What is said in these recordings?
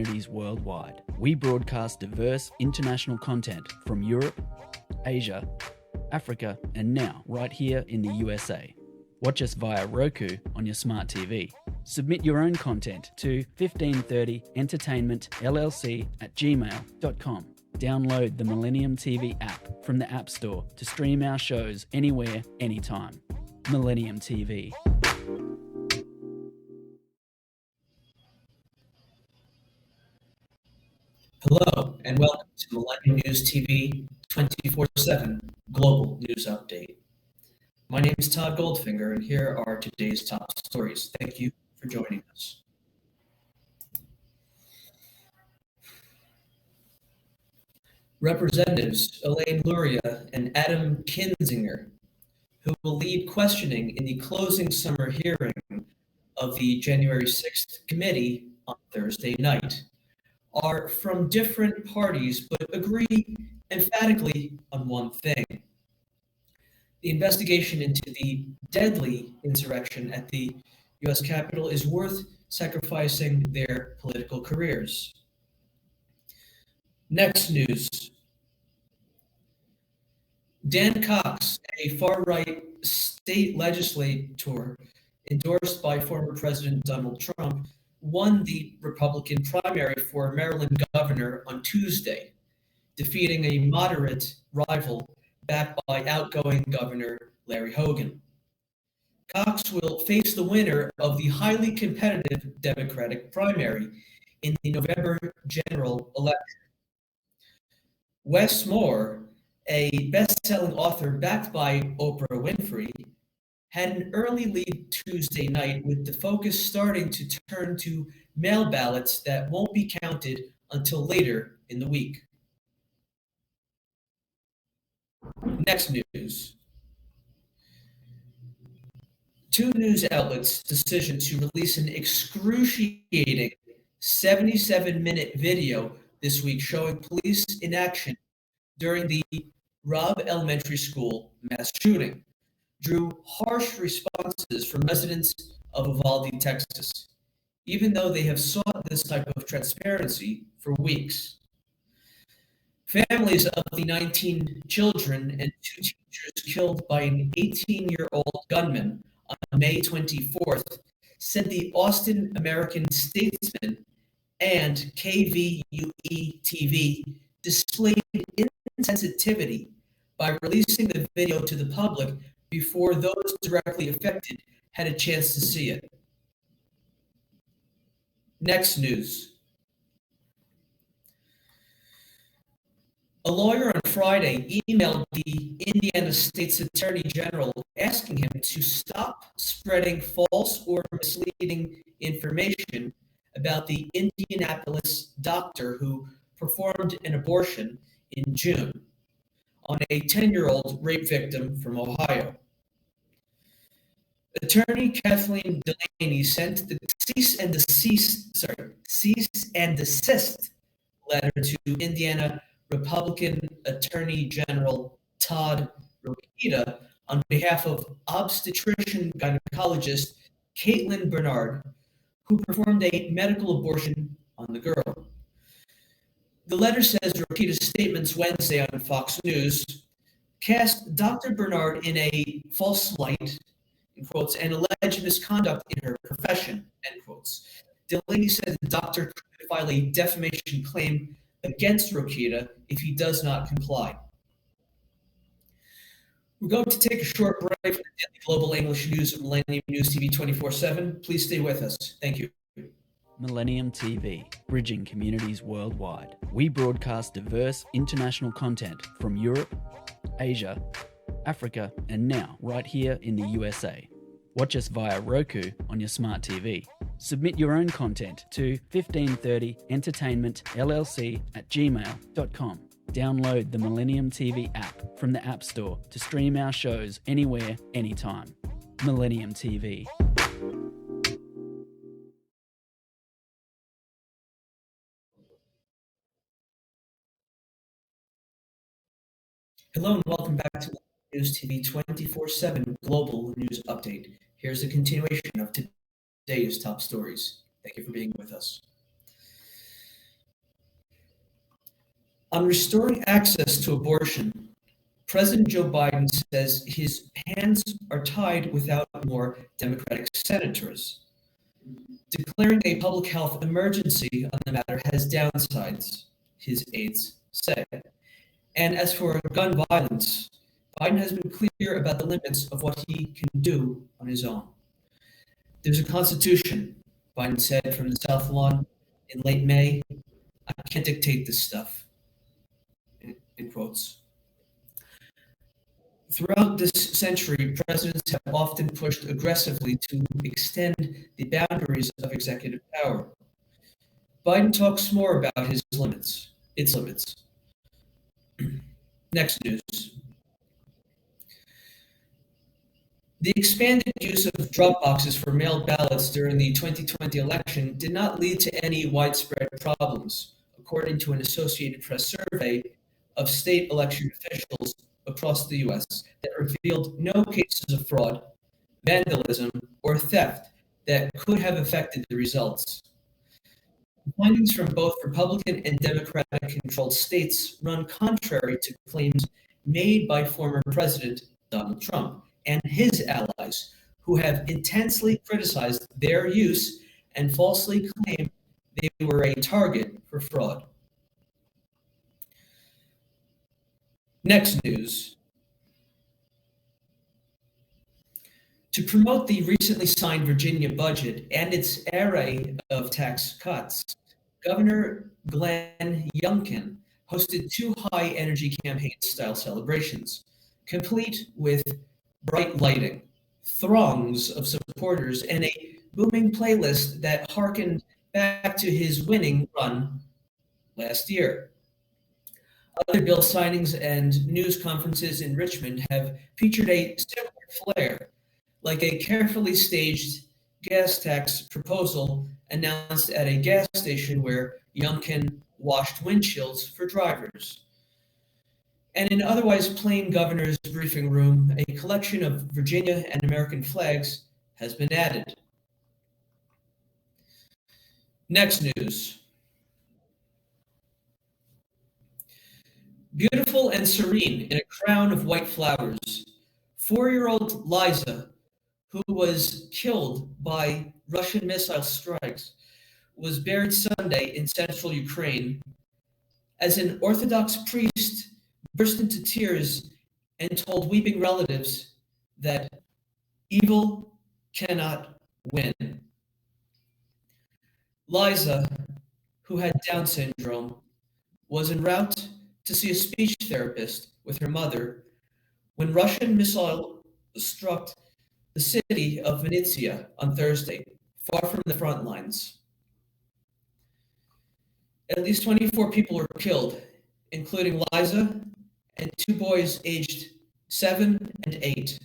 communities worldwide. We broadcast diverse international content from Europe, Asia, Africa, and now right here in the USA. Watch us via Roku on your smart TV. Submit your own content to 1530entertainmentllc@gmail.com. Download the Millennium TV app from the App Store to stream our shows anywhere, anytime. Millennium TV. Hello, and welcome to Millennium News TV 24/7 Global News Update. My name is Todd Goldfinger, and here are today's top stories. Thank you for joining us. Representatives Elaine Luria and Adam Kinzinger, who will lead questioning in the closing summer hearing of the January 6th committee on Thursday night, are from different parties but agree emphatically on one thing. The investigation into the deadly insurrection at the U.S. Capitol is worth sacrificing their political careers. Next news. Dan Cox, a far-right state legislator endorsed by former President Donald Trump, won the Republican primary for Maryland governor on Tuesday, defeating a moderate rival backed by outgoing Governor Larry Hogan. Cox will face the winner of the highly competitive Democratic primary in the November general election. Wes Moore, a best-selling author backed by Oprah Winfrey, had an early lead Tuesday night, with the focus starting to turn to mail ballots that won't be counted until later in the week. Next news. Two news outlets' decision to release an excruciating 77-minute video this week showing police in action during the Robb Elementary School mass shooting drew harsh responses from residents of Uvalde, Texas, even though they have sought this type of transparency for weeks. Families of the 19 children and 2 teachers killed by an 18-year-old gunman on May 24th said the Austin American-Statesman and KVUE-TV displayed insensitivity by releasing the video to the public before those directly affected had a chance to see it. Next news. A lawyer on Friday emailed the Indiana State's Attorney General asking him to stop spreading false or misleading information about the Indianapolis doctor who performed an abortion in June on a 10-year-old rape victim from Ohio. Attorney Kathleen Delaney sent the cease and desist letter to Indiana Republican Attorney General Todd on behalf of obstetrician gynecologist Caitlin Bernard, who performed a medical abortion on the girl. The letter says Rokita's statements Wednesday on Fox News cast Dr. Bernard in a false light, in quotes, and alleged misconduct in her profession, end quotes. Delaney said the doctor could file a defamation claim against Rokita if he does not comply. We're going to take a short break from the daily global English news of Millennium News TV 24/7. Please stay with us. Thank you. Millennium TV, bridging communities worldwide. We broadcast diverse international content from Europe, Asia, Africa, and now right here in the USA. Watch us via Roku on your smart TV. Submit your own content to 1530entertainmentllc@gmail.com. Download the Millennium TV app from the App Store to stream our shows anywhere, anytime. Millennium TV. Hello and welcome back to News TV 24/7 Global News Update. Here's a continuation of today's top stories. Thank you for being with us. On restoring access to abortion, President Joe Biden says his hands are tied without more Democratic senators. Declaring a public health emergency on the matter has downsides, his aides say. And as for gun violence, Biden has been clear about the limits of what he can do on his own. There's a constitution, Biden said from the South Lawn in late May. I can't dictate this stuff, in quotes. Throughout this century, presidents have often pushed aggressively to extend the boundaries of executive power. Biden talks more about its limits. Next news. The expanded use of drop boxes for mailed ballots during the 2020 election did not lead to any widespread problems, according to an Associated Press survey of state election officials across the U.S. that revealed no cases of fraud, vandalism, or theft that could have affected the results. Findings from both Republican and Democratic-controlled states run contrary to claims made by former President Donald Trump and his allies, who have intensely criticized their use and falsely claimed they were a target for fraud. Next news. To promote the recently signed Virginia budget and its array of tax cuts, Governor Glenn Youngkin hosted two high-energy campaign-style celebrations, complete with bright lighting, throngs of supporters, and a booming playlist that harkened back to his winning run last year. Other bill signings and news conferences in Richmond have featured a similar flair, like a carefully staged gas tax proposal announced at a gas station where Youngkin washed windshields for drivers. And in otherwise plain governor's briefing room, a collection of Virginia and American flags has been added. Next news. Beautiful and serene in a crown of white flowers, 4-year-old Liza, who was killed by Russian missile strikes, was buried Sunday in central Ukraine as an Orthodox priest burst into tears and told weeping relatives that evil cannot win. Liza, who had Down syndrome, was en route to see a speech therapist with her mother when Russian missile struck the city of Vinnytsia on Thursday, far from the front lines. At least 24 people were killed, including Liza and two boys aged 7 and 8,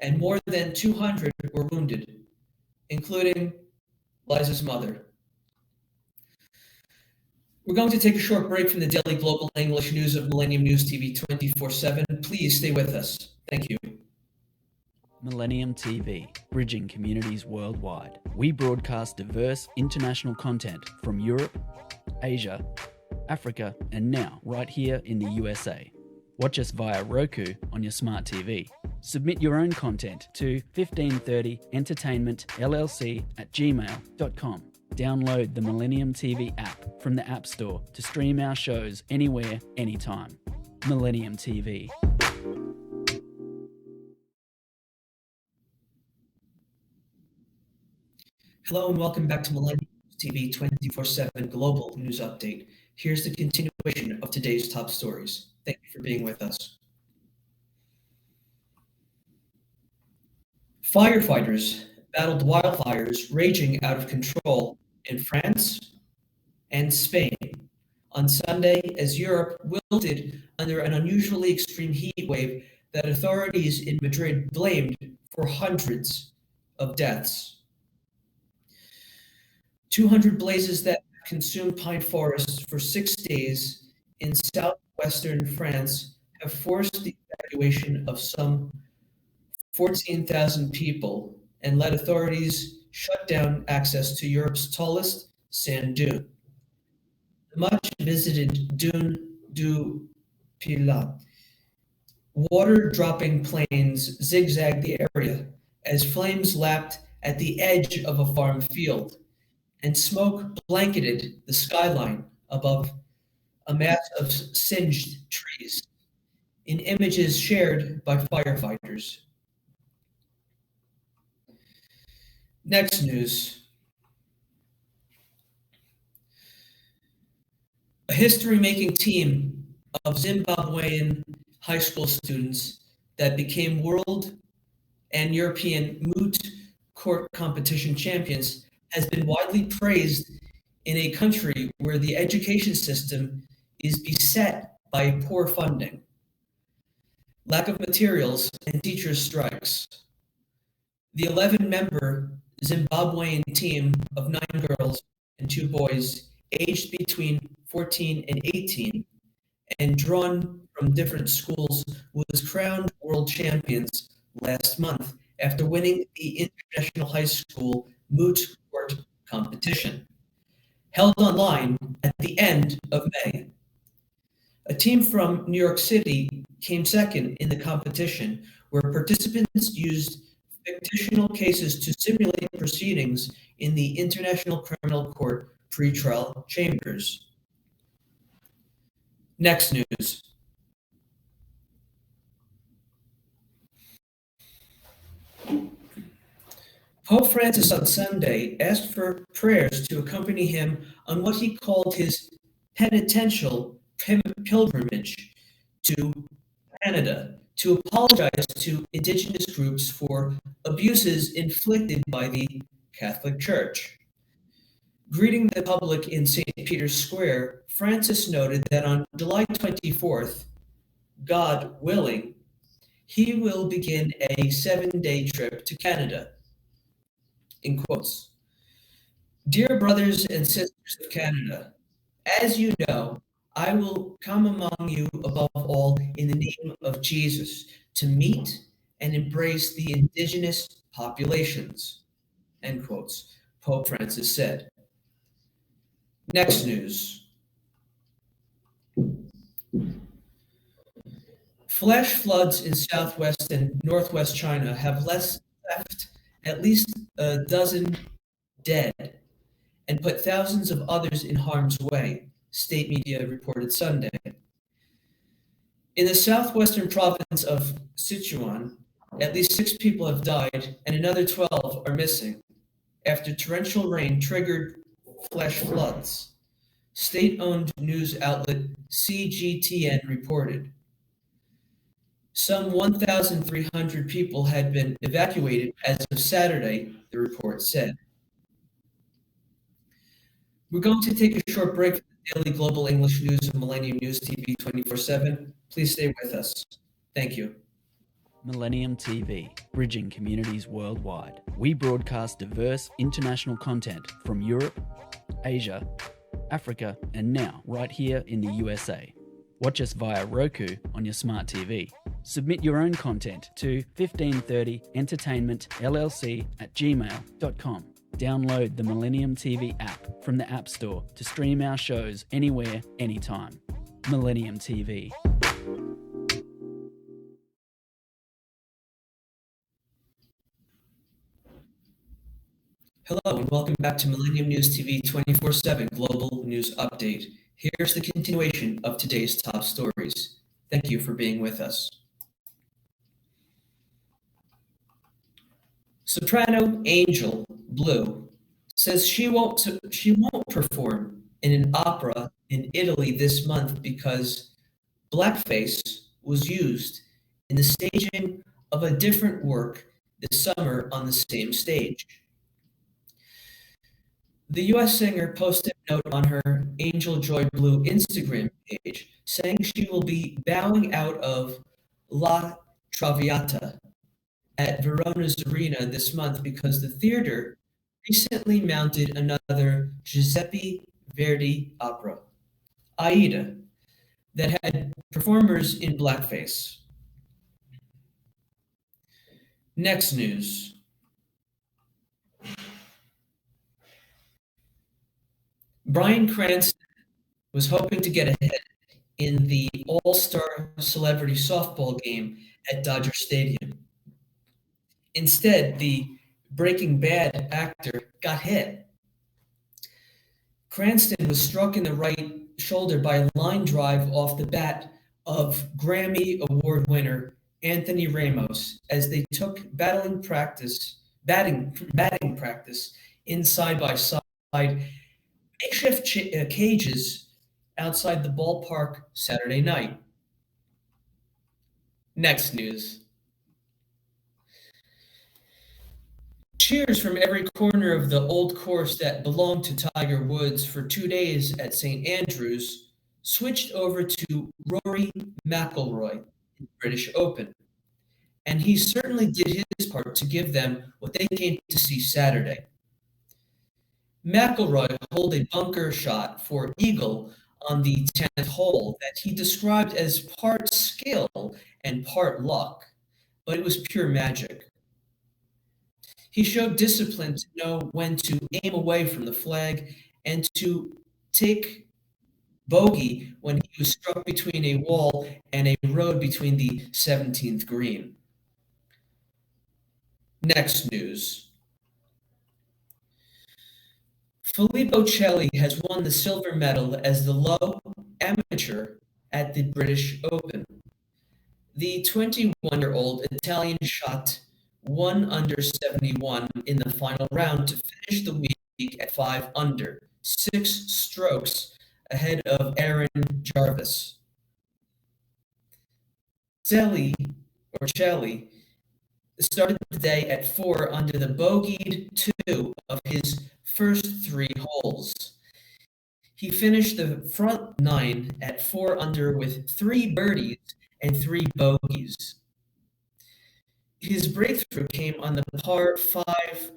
and more than 200 were wounded, including Liza's mother. We're going to take a short break from the daily global English news of Millennium News TV 24/7. Please stay with us. Thank you. Millennium TV, bridging communities worldwide. We broadcast diverse international content from Europe, Asia, Africa, and now right here in the USA. Watch us via Roku on your smart TV. Submit your own content to 1530entertainmentllc@gmail.com. Download the Millennium TV app from the App Store to stream our shows anywhere, anytime. Millennium TV. Hello and welcome back to Millennium TV 24/7 Global News Update. Here's the continuation of today's top stories. Thank you for being with us. Firefighters battled wildfires raging out of control in France and Spain on Sunday as Europe wilted under an unusually extreme heat wave that authorities in Madrid blamed for hundreds of deaths. 200 blazes that consumed pine forests for 6 days in southwestern France have forced the evacuation of some 14,000 people and led authorities shut down access to Europe's tallest sand dune. The much visited dune du Pilat. Water-dropping planes zigzagged the area as flames lapped at the edge of a farm field, and smoke blanketed the skyline above a mass of singed trees. In images shared by firefighters. Next news. A history-making team of Zimbabwean high school students that became world and European moot court competition champions has been widely praised in a country where the education system is beset by poor funding, lack of materials, and teachers' strikes. The 11-member Zimbabwean team of 9 girls and 2 boys, aged between 14 and 18, and drawn from different schools, was crowned world champions last month after winning the International High School Moot Court competition, held online at the end of May. A team from New York City came second in the competition, where participants used fictional cases to simulate proceedings in the International Criminal Court pretrial chambers. Next news. Pope Francis on Sunday asked for prayers to accompany him on what he called his penitential pilgrimage to Canada to apologize to Indigenous groups for abuses inflicted by the Catholic Church. Greeting the public in St. Peter's Square, Francis noted that on July 24th, God willing, he will begin a 7-day trip to Canada. In quotes, "Dear brothers and sisters of Canada, as you know, I will come among you above all in the name of Jesus to meet and embrace the indigenous populations," end quotes, Pope Francis said. Next news. Flash floods in southwest and northwest China have left at least a dozen dead and put thousands of others in harm's way, state media reported Sunday. In the southwestern province of Sichuan, at least 6 people have died and another 12 are missing after torrential rain triggered flash floods, state-owned news outlet CGTN reported. Some 1,300 people had been evacuated as of Saturday, the report said. We're going to take a short break from the daily global English news of Millennium News TV 24/7. Please stay with us. Thank you. Millennium TV, bridging communities worldwide. We broadcast diverse international content from Europe, Asia, Africa, and now right here in the USA. Watch us via Roku on your smart TV. Submit your own content to 1530entertainmentllc@gmail.com. Download the Millennium TV app from the App Store to stream our shows anywhere, anytime. Millennium TV. Hello and welcome back to Millennium News TV 24/7 Global News Update. Here's the continuation of today's top stories. Thank you for being with us. Soprano Angel Blue says she won't perform in an opera in Italy this month because blackface was used in the staging of a different work this summer on the same stage. The US singer posted a note on her Angel Joy Blue Instagram page saying she will be bowing out of La Traviata at Verona's Arena this month because the theater recently mounted another Giuseppe Verdi opera, Aida, that had performers in blackface. Next news. Bryan Cranston was hoping to get ahead in the All-Star Celebrity Softball game at Dodger Stadium. Instead, the Breaking Bad actor got hit. Cranston was struck in the right shoulder by a line drive off the bat of Grammy Award winner Anthony Ramos as they took batting practice in side-by-side makeshift cages outside the ballpark Saturday night. Next news. Cheers from every corner of the old course that belonged to Tiger Woods for 2 days at St. Andrews switched over to Rory McIlroy in the British Open. And he certainly did his part to give them what they came to see Saturday. McIlroy holed a bunker shot for eagle on the 10th hole that he described as part skill and part luck, but it was pure magic. He showed discipline to know when to aim away from the flag and to take bogey when he was struck between a wall and a road between the 17th green. Next news. Filippo Celli has won the silver medal as the low amateur at the British Open. The 21-year-old Italian shot 1 under 71 in the final round to finish the week at 5 under, 6 strokes ahead of Aaron Jarvis. Celli started the day at 4 under the bogeyed 2 of his first 3 holes. He finished the front 9 at 4 under with 3 birdies and 3 bogeys. His breakthrough came on the par 5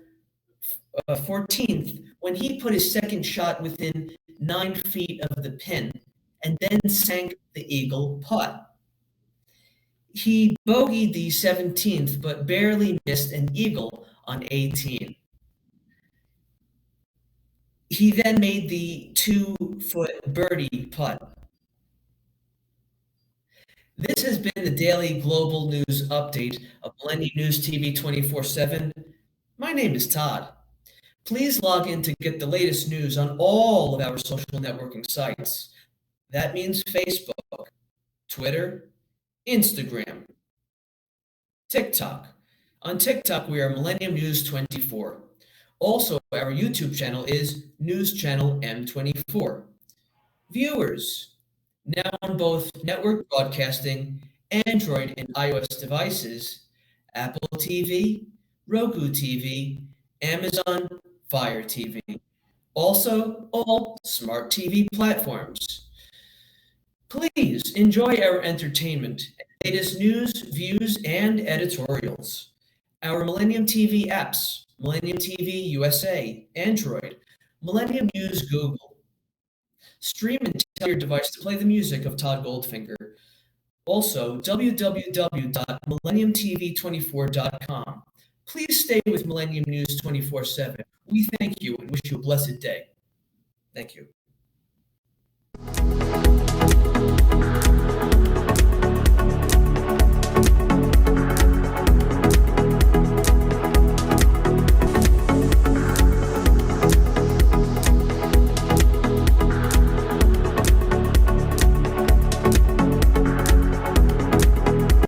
14th when he put his second shot within 9 feet of the pin and then sank the eagle putt. He bogeyed the 17th but barely missed an eagle on 18. He then made the 2-foot birdie putt. This has been the daily global news update of Millennium News TV 24/7. My name is Todd. Please log in to get the latest news on all of our social networking sites. That means Facebook, Twitter, Instagram, TikTok. On TikTok, we are Millennium News 24. Also, our YouTube channel is News Channel M24. Viewers, now on both network broadcasting, Android and iOS devices, Apple TV, Roku TV, Amazon Fire TV. Also, all smart TV platforms. Please enjoy our entertainment, latest news, views, and editorials. Our Millennium TV apps, Millennium TV USA, Android, Millennium News Google. Stream and tell your device to play the music of Todd Goldfinger. Also, www.millenniumtv24.com. Please stay with Millennium News 24/7. We thank you and wish you a blessed day. Thank you.